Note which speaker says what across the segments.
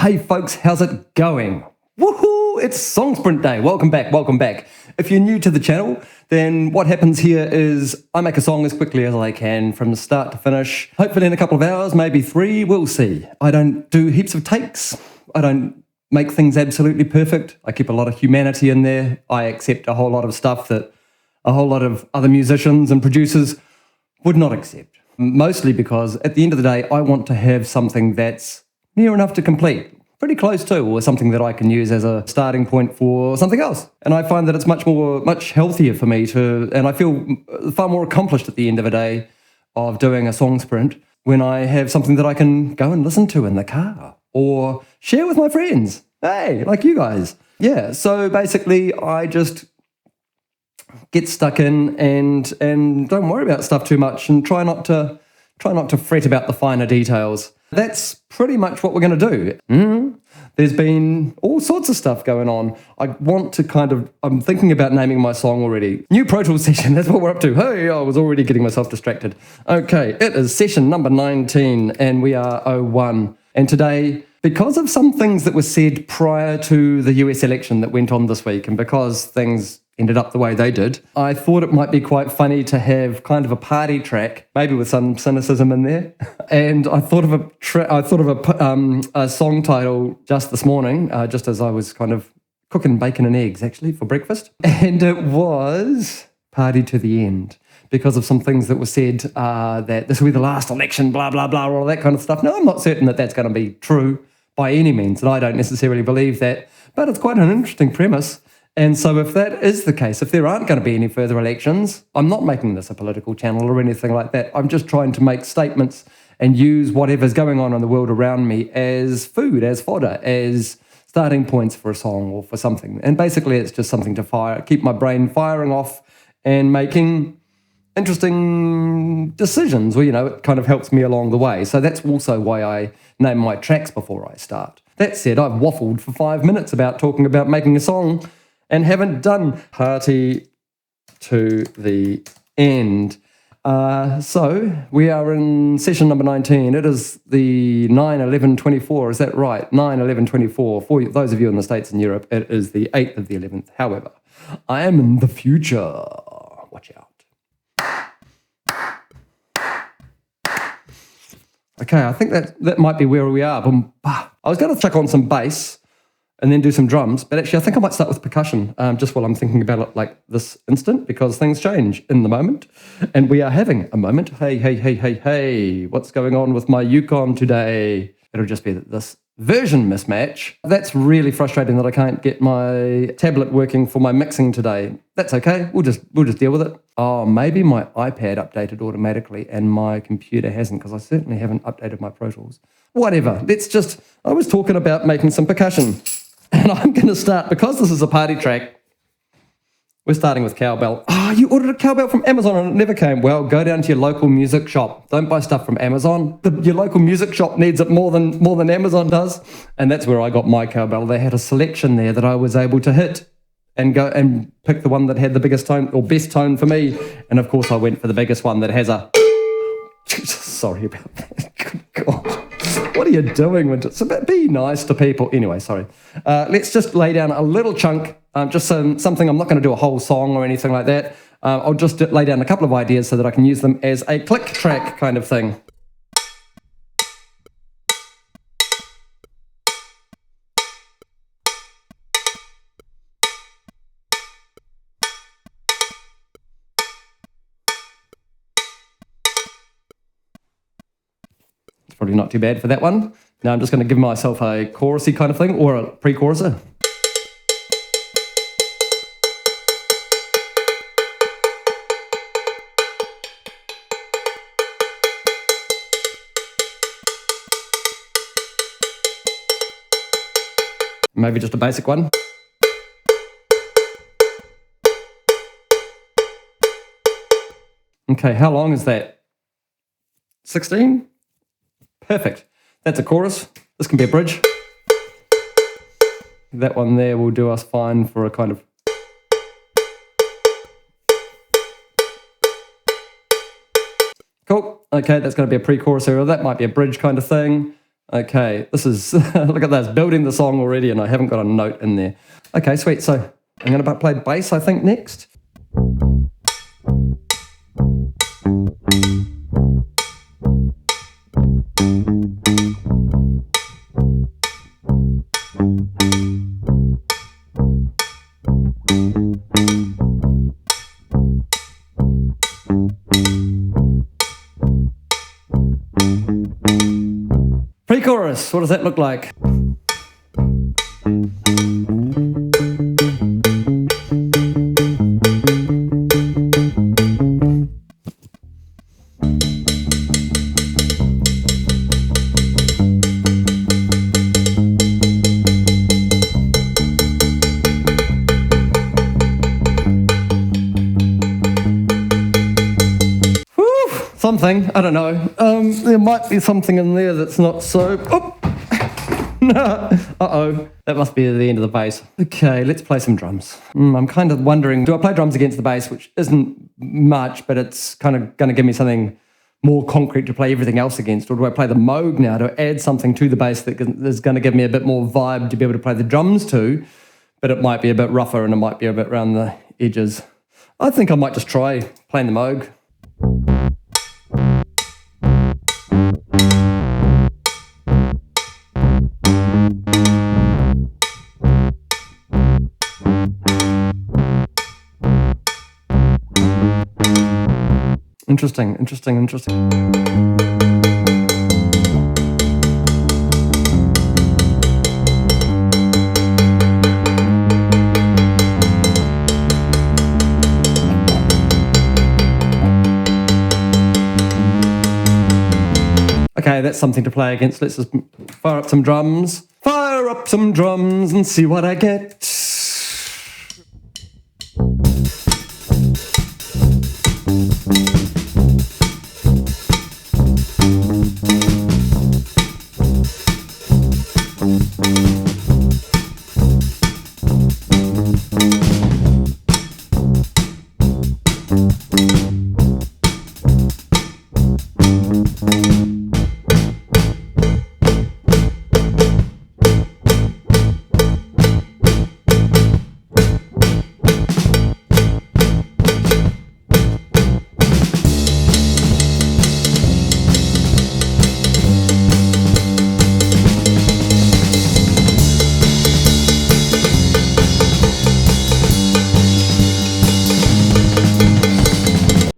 Speaker 1: Hey folks, how's it going? Woohoo! It's Song Sprint Day. Welcome back, welcome back. If you're new to the channel, then what happens here is I make a song as quickly as I can from the start to finish. Hopefully in a couple of hours, maybe 3, we'll see. I don't do heaps of takes. I don't make things absolutely perfect. I keep a lot of humanity in there. I accept a whole lot of stuff that a whole lot of other musicians and producers would not accept. Mostly because at the end of the day, I want to have something that's near enough to complete, pretty close to, or something that I can use as a starting point for something else. And I find that it's much healthier for me to, and I feel far more accomplished at the end of a day of doing a song sprint when I have something that I can go and listen to in the car or share with my friends. Hey, like you guys. Yeah, so basically I just get stuck in and don't worry about stuff too much and try not to fret about the finer details. That's pretty much what we're going to do. There's been all sorts of stuff going on. I'm thinking about naming my song already. New Pro Tools session, that's what we're up to. Hey, I was already getting myself distracted. Okay, it is session number 19 and we are 01. And today, because of some things that were said prior to the US election that went on this week, and because things ended up the way they did, I thought it might be quite funny to have kind of a party track, maybe with some cynicism in there. And I thought of a song title just this morning, just as I was kind of cooking bacon and eggs actually for breakfast, and it was "Party to the End," because of some things that were said that this will be the last election, blah blah blah, all that kind of stuff. Now I'm not certain that that's going to be true by any means, and I don't necessarily believe that, but it's quite an interesting premise. And so if that is the case, if there aren't going to be any further elections, I'm not making this a political channel or anything like that. I'm just trying to make statements and use whatever's going on in the world around me as food, as fodder, as starting points for a song or for something. And basically it's just something to keep my brain firing off and making interesting decisions. Well, it kind of helps me along the way. So that's also why I name my tracks before I start. That said, I've waffled for 5 minutes about talking about making a song and haven't done "Party to the End." So we are in session number 19. It is the 9/11/24. Is that right? 9/11/24. For those of you in the States and Europe, it is the 8th of the 11th. However, I am in the future. Watch out. Okay, I think that might be where we are. I was going to chuck on some bass and then do some drums, but actually I think I might start with percussion just while I'm thinking about it like this instant, because things change in the moment, and we are having a moment. Hey, what's going on with my Yukon today? It'll just be this version mismatch. That's really frustrating that I can't get my tablet working for my mixing today. That's okay, we'll just deal with it. Oh, maybe my iPad updated automatically and my computer hasn't, because I certainly haven't updated my Pro Tools. Whatever, I was talking about making some percussion. And I'm going to start, because this is a party track, we're starting with Cowbell. You ordered a Cowbell from Amazon and it never came. Well, go down to your local music shop. Don't buy stuff from Amazon. Your local music shop needs it more than Amazon does. And that's where I got my Cowbell. They had a selection there that I was able to hit and go and pick the one that had the biggest tone or best tone for me. And of course I went for the biggest one that has a... Sorry about that. Good God. What are you doing, Winter? So be nice to people. Anyway, sorry. Let's just lay down a little chunk, just something. I'm not going to do a whole song or anything like that. I'll just lay down a couple of ideas so that I can use them as a click track kind of thing. Probably not too bad for that one. Now I'm just going to give myself a chorusy kind of thing, or a pre-choruser. Maybe just a basic one. Okay, how long is that? 16? Perfect. That's a chorus. This can be a bridge. That one there will do us fine for a kind of... Cool. Okay, that's going to be a pre-chorus area. That might be a bridge kind of thing. Okay, this is, look at this, building the song already and I haven't got a note in there. Okay, sweet. So I'm going to play bass, I think, next. Pre-chorus, what does that look like? Something, I don't know. There might be something in there that's not so... Oh! Uh-oh, that must be the end of the bass. Okay, let's play some drums. I'm kind of wondering, do I play drums against the bass, which isn't much, but it's kind of going to give me something more concrete to play everything else against, or do I play the Moog now to add something to the bass that is going to give me a bit more vibe to be able to play the drums to, but it might be a bit rougher and it might be a bit around the edges. I think I might just try playing the Moog. Interesting. Okay, that's something to play against. Let's just fire up some drums. Fire up some drums and see what I get.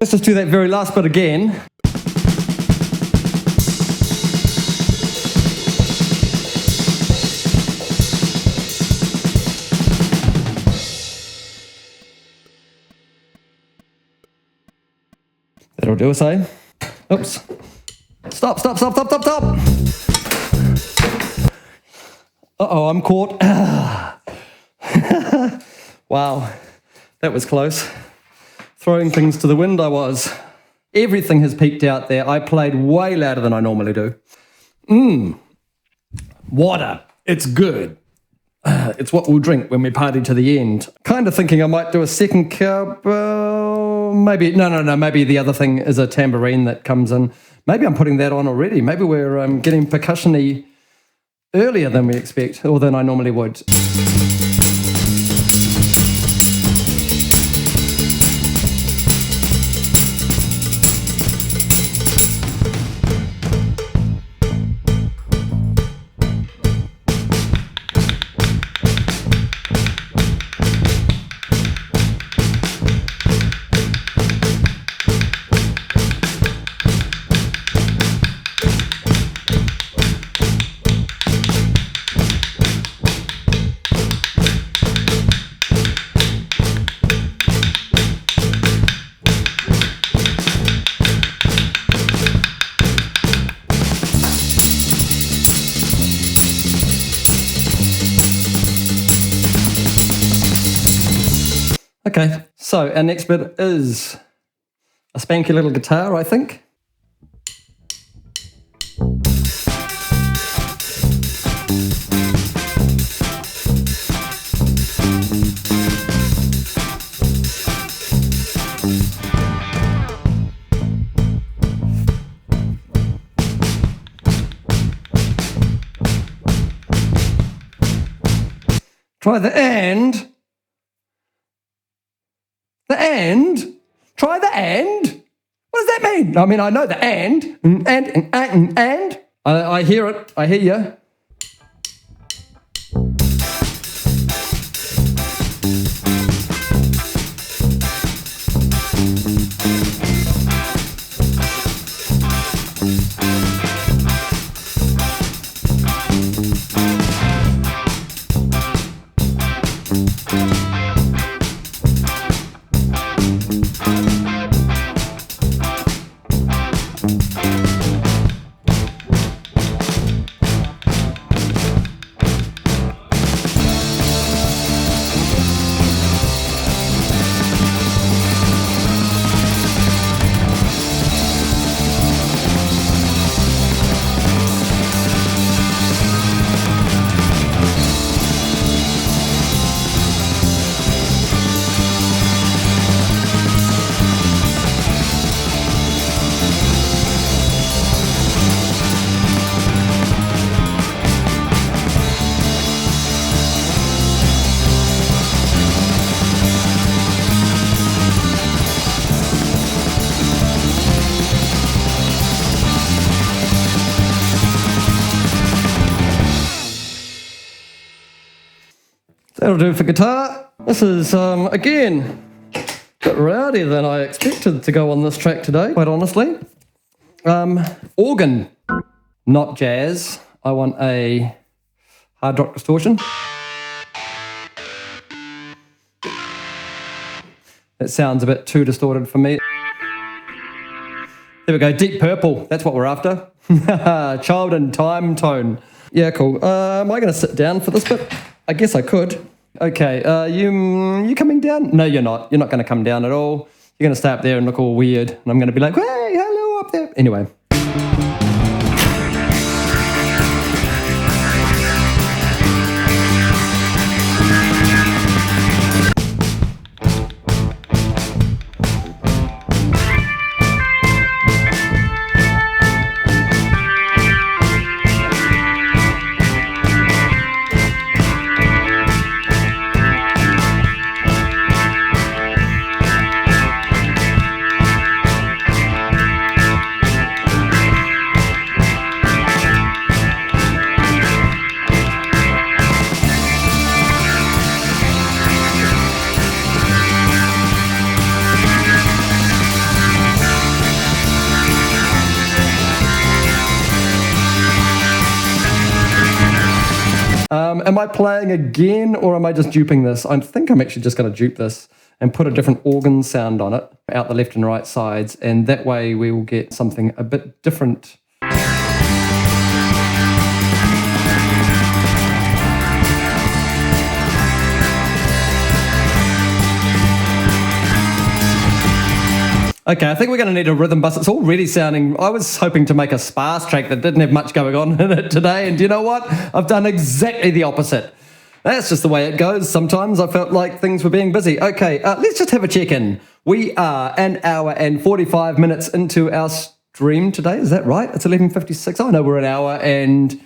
Speaker 1: Let's just do that very last bit again. That'll do us, eh? Oops. Stop. Uh-oh, I'm caught. Wow, that was close. Throwing things to the wind I was. Everything has peaked out there. I played way louder than I normally do. Water. It's good. It's what we'll drink when we party to the end. Kind of thinking I might do a second cowbell. Maybe, no. Maybe the other thing is a tambourine that comes in. Maybe I'm putting that on already. Maybe we're getting percussion-y earlier than we expect, or than I normally would. Okay, so our next bit is a spanky little guitar, I think. Try the and. The and? Try the and? What does that mean? I mean, I know the and. And. I hear it. I hear you. That'll do for guitar. This is, again, a bit rowdier than I expected to go on this track today, quite honestly. Organ, not jazz. I want a hard rock distortion. It sounds a bit too distorted for me. There we go, Deep Purple, that's what we're after. Child in Time tone. Yeah, cool. Am I going to sit down for this bit? I guess I could. Okay, you coming down? No, you're not. You're not going to come down at all. You're going to stay up there and look all weird. And I'm going to be like, hey, hello up there. Anyway. Am I playing again or am I just duping this? I think I'm actually just going to dupe this and put a different organ sound on it out the left and right sides, and that way we will get something a bit different. Okay, I think we're going to need a rhythm bus. It's already sounding... I was hoping to make a sparse track that didn't have much going on in it today, and do you know what? I've done exactly the opposite. That's just the way it goes. Sometimes I felt like things were being busy. Okay, let's just have a check-in. We are an hour and 45 minutes into our stream today. Is that right? It's 11:56. Oh, no, we're an hour and...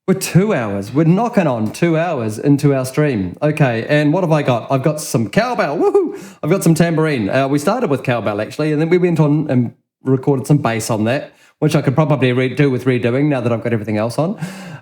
Speaker 1: We're 2 hours. We're knocking on 2 hours into our stream. Okay, and what have I got? I've got some cowbell. Woohoo! I've got some tambourine. We started with cowbell, actually, and then we went on and recorded some bass on that, which I could probably do with redoing now that I've got everything else on,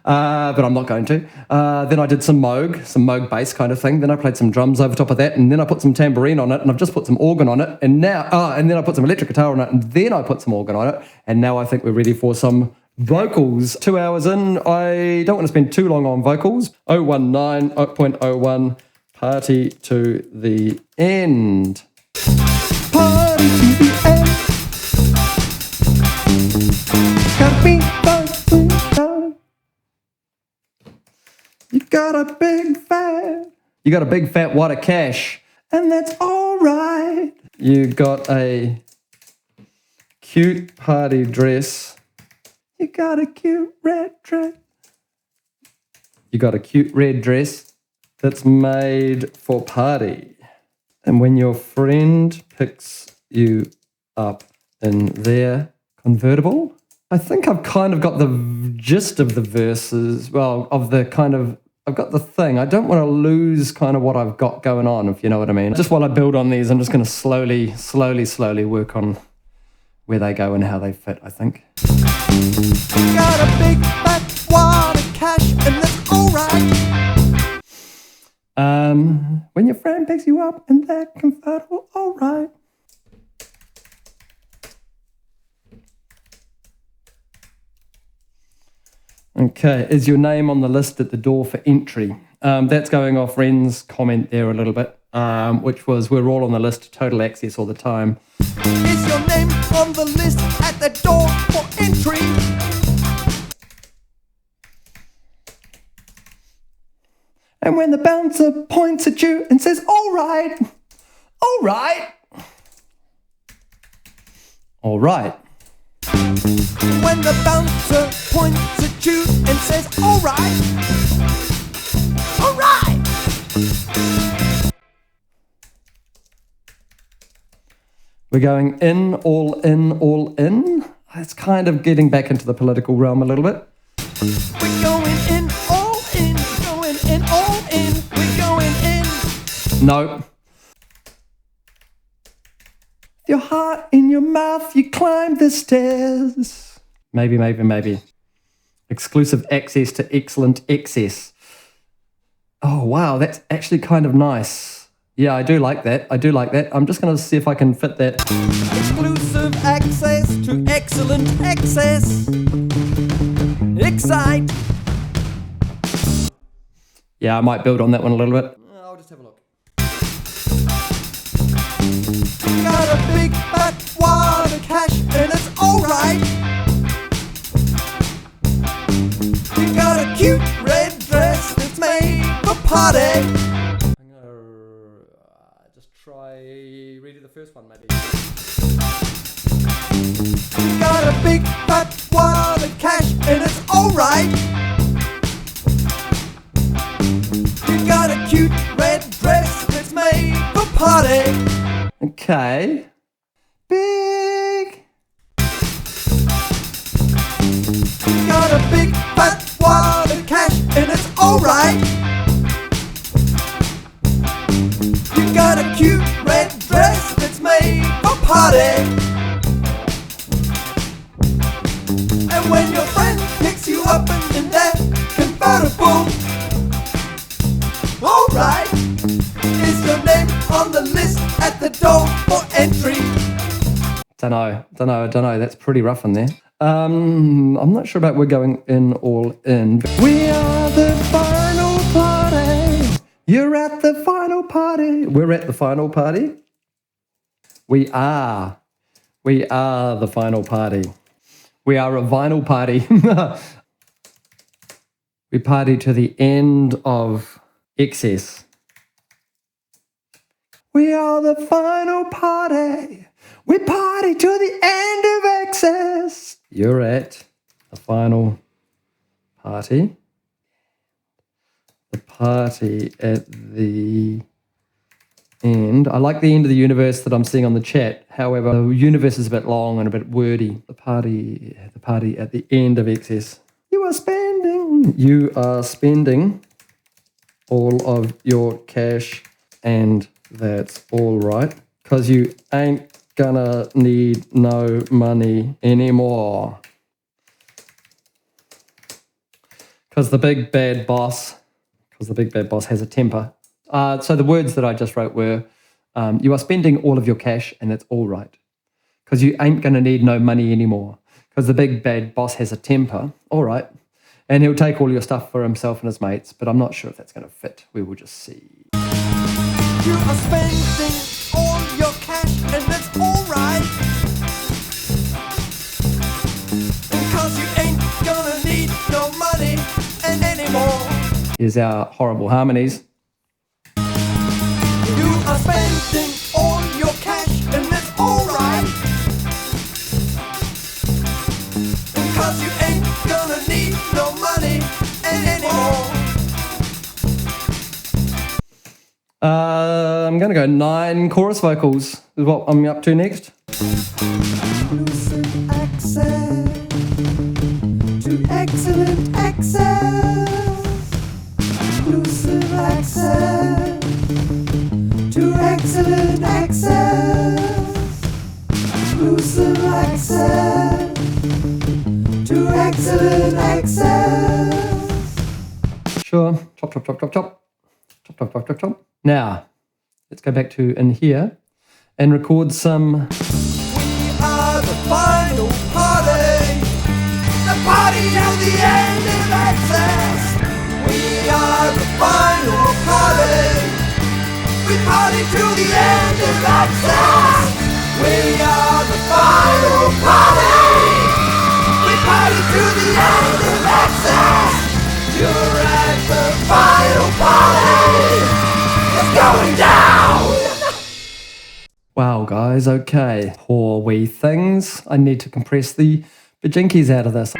Speaker 1: but I'm not going to. Then I did some Moog bass kind of thing. Then I played some drums over top of that, and then I put some tambourine on it, and I've just put some organ on it, and now, and then I put some electric guitar on it, and then I put some organ on it, and now I think we're ready for some vocals. 2 hours in, I don't want to spend too long on vocals. 019.01, party to the end. Party to the end. Gotta be fun. You got a big fat wad of cash, and that's all right. You got a cute party dress. You got a cute red dress. You got a cute red dress that's made for party. And when your friend picks you up in their convertible, I think I've kind of got the gist of the verses, well, of the kind of I've got the thing. I don't want to lose kind of what I've got going on, if you know what I mean. Just while I build on these, I'm just going to slowly work on where they go and how they fit, I think.
Speaker 2: Got a big fat wad of cash and that's alright.
Speaker 1: When your friend picks you up in that convertible, alright. Okay, is your name on the list at the door for entry? That's going off Ren's comment there a little bit, which was we're all on the list to total access all the time.
Speaker 2: Is your name on the list at the door for entry?
Speaker 1: And when the bouncer points at you and says, alright, alright, alright.
Speaker 2: When the bouncer points at you and says, alright, alright.
Speaker 1: We're going in, all in, all in. It's kind of getting back into the political realm a little bit.
Speaker 2: We're going in, all in, going in, all in, we're going in.
Speaker 1: No. Your heart in your mouth, you climb the stairs. Maybe. Exclusive access to excellent excess. Oh, wow, that's actually kind of nice. Yeah, I do like that. I'm just going to see if I can fit that.
Speaker 2: Exclusive access to excellent access. Excite.
Speaker 1: Yeah, I might build on that one a little bit.
Speaker 2: I'll just have a look. Got a big fat wad of cash and it's alright. You got a cute red dress that's made for party.
Speaker 1: I'm going to just try redo the first one maybe.
Speaker 2: You got a big fat wad of cash and it's alright. You got a cute red dress that's made for party.
Speaker 1: Okay. Big.
Speaker 2: Got a big fat wad of cash and it's alright. You got a cute red dress that's made for party. And when your friend picks you up in that convertible, alright. Is your name on the list at the door for entry?
Speaker 1: Don't know. That's pretty rough in there. I'm not sure about we're going in, all in. We are the final party. You're at the final party. We're at the final party. We are the final party. We are a vinyl party. We party to the end of excess. We are the final party. We party to the end of excess. You're at the final party. The party at the end. I like the end of the universe that I'm seeing on the chat. However, the universe is a bit long and a bit wordy. The party at the end of excess. You are spending all of your cash, and that's all right, because you ain't gonna need no money anymore. Because the big bad boss has a temper. So the words that I just wrote were, you are spending all of your cash and that's all right. Because you ain't gonna need no money anymore. Because the big bad boss has a temper, all right. And he'll take all your stuff for himself and his mates, but I'm not sure if that's gonna fit. We will just see.
Speaker 2: You are spending all your cash and that's alright. Because you ain't gonna need no money anymore.
Speaker 1: Here's our horrible harmonies.
Speaker 2: You are spending all your cash and that's alright. Because you ain't gonna need no money anymore.
Speaker 1: I'm going to go 9 chorus vocals is what I'm up to next.
Speaker 2: Exclusive access to excellent access. access to excellent access. Exclusive access to excellent access.
Speaker 1: Sure. Chop, chop, chop, chop, chop. Chop, chop, chop, chop, chop. Now, let's go back to in here and record some.
Speaker 2: We are the final party. The party till the end of access. We are the final party. We party till the end of access. We are the final party. We party till the end of access. You're at the final party. It's going down.
Speaker 1: Wow, guys, okay. Poor wee things. I need to compress the bajinkies out of this.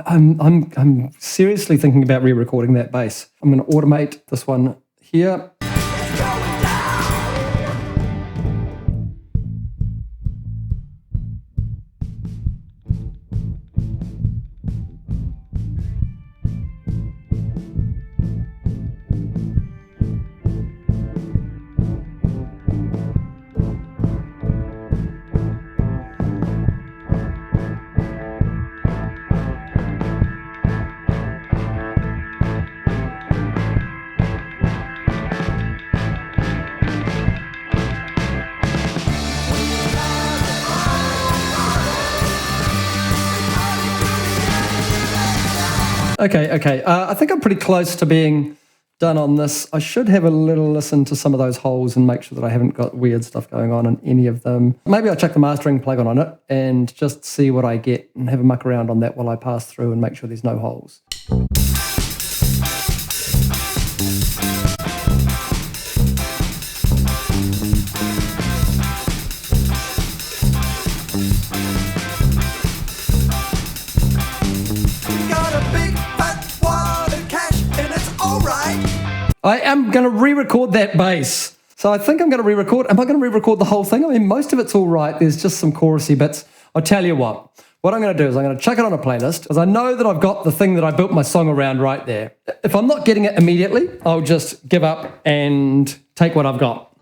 Speaker 1: I'm seriously thinking about re-recording that bass. I'm going to automate this one here. Okay. I think I'm pretty close to being done on this. I should have a little listen to some of those holes and make sure that I haven't got weird stuff going on in any of them. Maybe I'll check the mastering plugin on it and just see what I get and have a muck around on that while I pass through and make sure there's no holes. I am going to re-record that bass. So I think I'm going to re-record. Am I going to re-record the whole thing? I mean, most of it's all right. There's just some chorusy bits. I'll tell you what. What I'm going to do is I'm going to chuck it on a playlist because I know that I've got the thing that I built my song around right there. If I'm not getting it immediately, I'll just give up and take what I've got.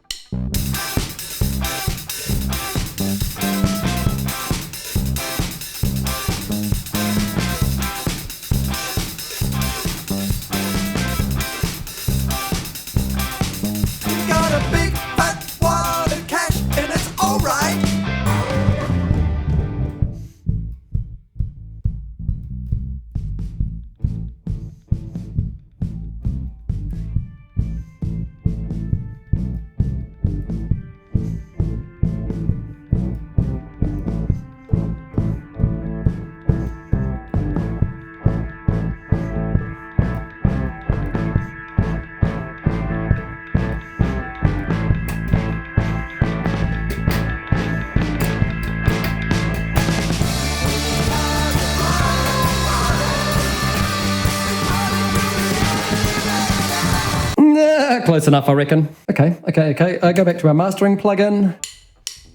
Speaker 1: Close enough, I reckon. Okay. Go back to our mastering plugin.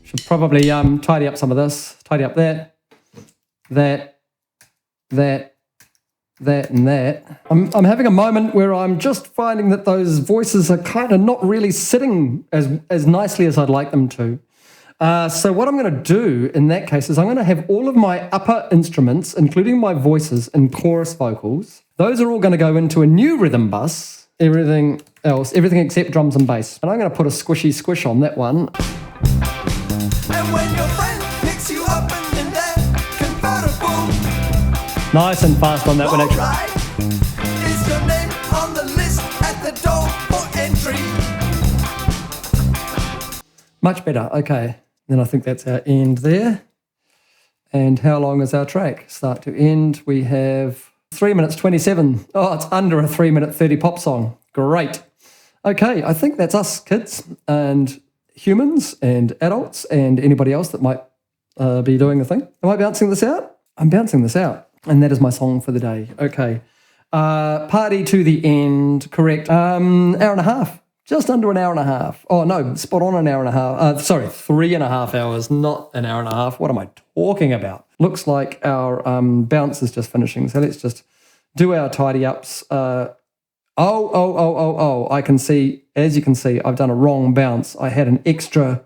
Speaker 1: Should probably tidy up some of this. Tidy up that, and that. I'm having a moment where I'm just finding that those voices are kind of not really sitting as nicely as I'd like them to. So what I'm going to do in that case is I'm going to have all of my upper instruments, including my voices and chorus vocals. Those are all going to go into a new rhythm bus. Everything else, everything except drums and bass. And I'm going to put a squishy squish on that one.
Speaker 2: And when your friend picks you up in their convertible,
Speaker 1: nice and fast on that one, actually.
Speaker 2: Right. Is your name on the list at the door for entry?
Speaker 1: Much better. Okay. Then I think that's our end there. And how long is our track? Start to end, we have 3 minutes 27. Oh, it's under a 3 minute 30 pop song. Great. Okay, I think that's us, kids and humans and adults and anybody else that might be doing the thing. Am I bouncing this out? I'm bouncing this out. And that is my song for the day. Okay. Party to the end. Correct. Hour and a half. just under an hour and a half. Oh, no, spot on an hour and a half. 3.5 hours, not an hour and a half. What am I talking about? Looks like our bounce is just finishing. So let's just do our tidy ups. I can see, as you can see, I've done a wrong bounce. I had an extra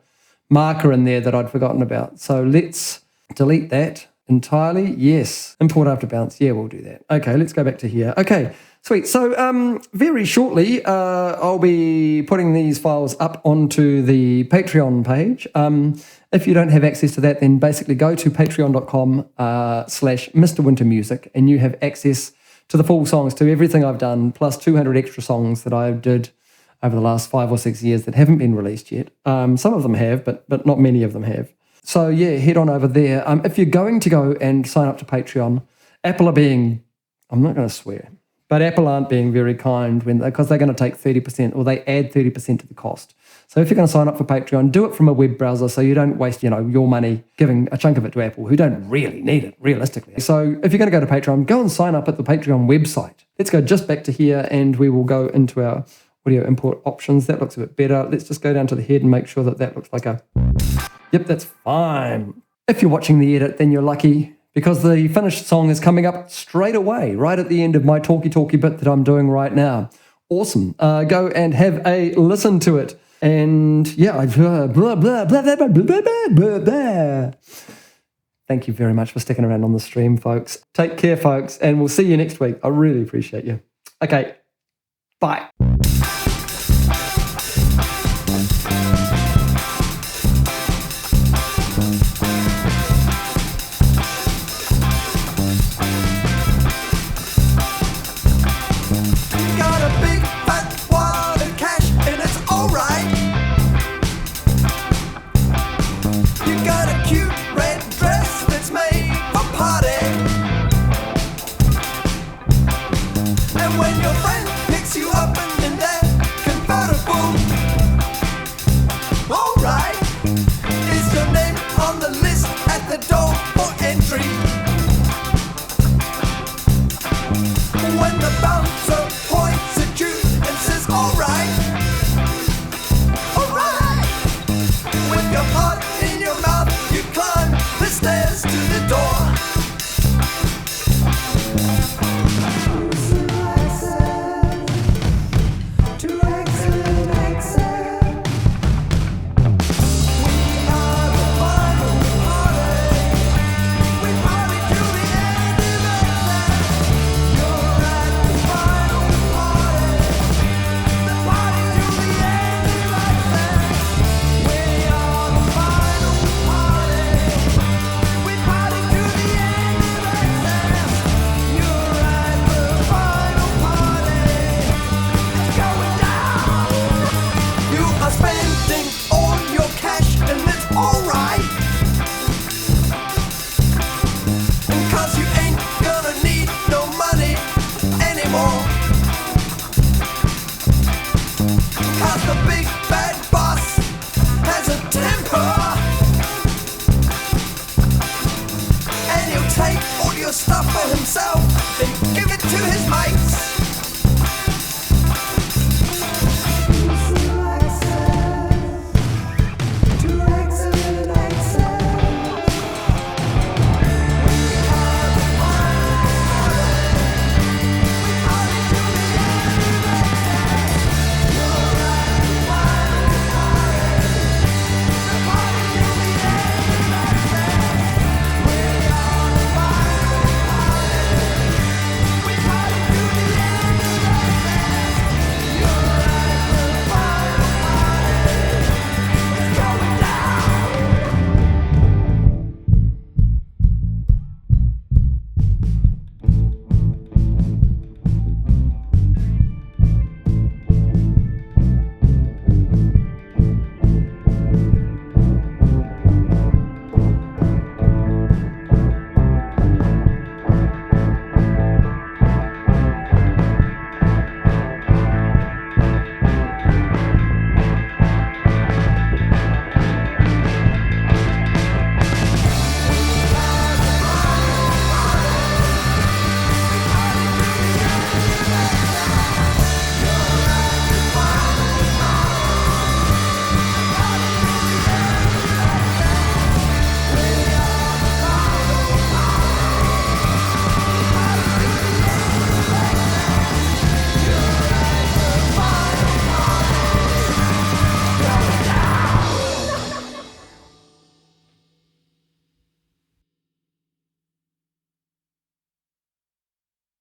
Speaker 1: marker in there that I'd forgotten about. So let's delete that entirely. Yes. Import after bounce. Yeah, we'll do that. Okay, let's go back to here. Okay, sweet. So very shortly, I'll be putting these files up onto the Patreon page. If you don't have access to that, then basically go to patreon.com/MrWinterMusic and you have access to the full songs, to everything I've done, plus 200 extra songs that I did over the last 5 or 6 years that haven't been released yet. Some of them have, but not many of them have. So yeah, head on over there. If you're going to go and sign up to Patreon, Apple are being, I'm not going to swear, but Apple aren't being very kind because they're going to take 30% or they add 30% to the cost. So if you're going to sign up for Patreon, do it from a web browser so you don't waste, your money giving a chunk of it to Apple who don't really need it, realistically. So if you're going to go to Patreon, go and sign up at the Patreon website. Let's go just back to here and we will go into our audio import options. That looks a bit better. Let's just go down to the head and make sure that looks like a... Yep, that's fine. If you're watching the edit, then you're lucky because the finished song is coming up straight away, right at the end of my talky bit that I'm doing right now. Awesome. Go and have a listen to it. And yeah, blah, blah, blah, blah, blah, blah, blah, blah, blah. Thank you very much for sticking around on the stream, folks. Take care, folks, and we'll see you next week. I really appreciate you. Okay, bye.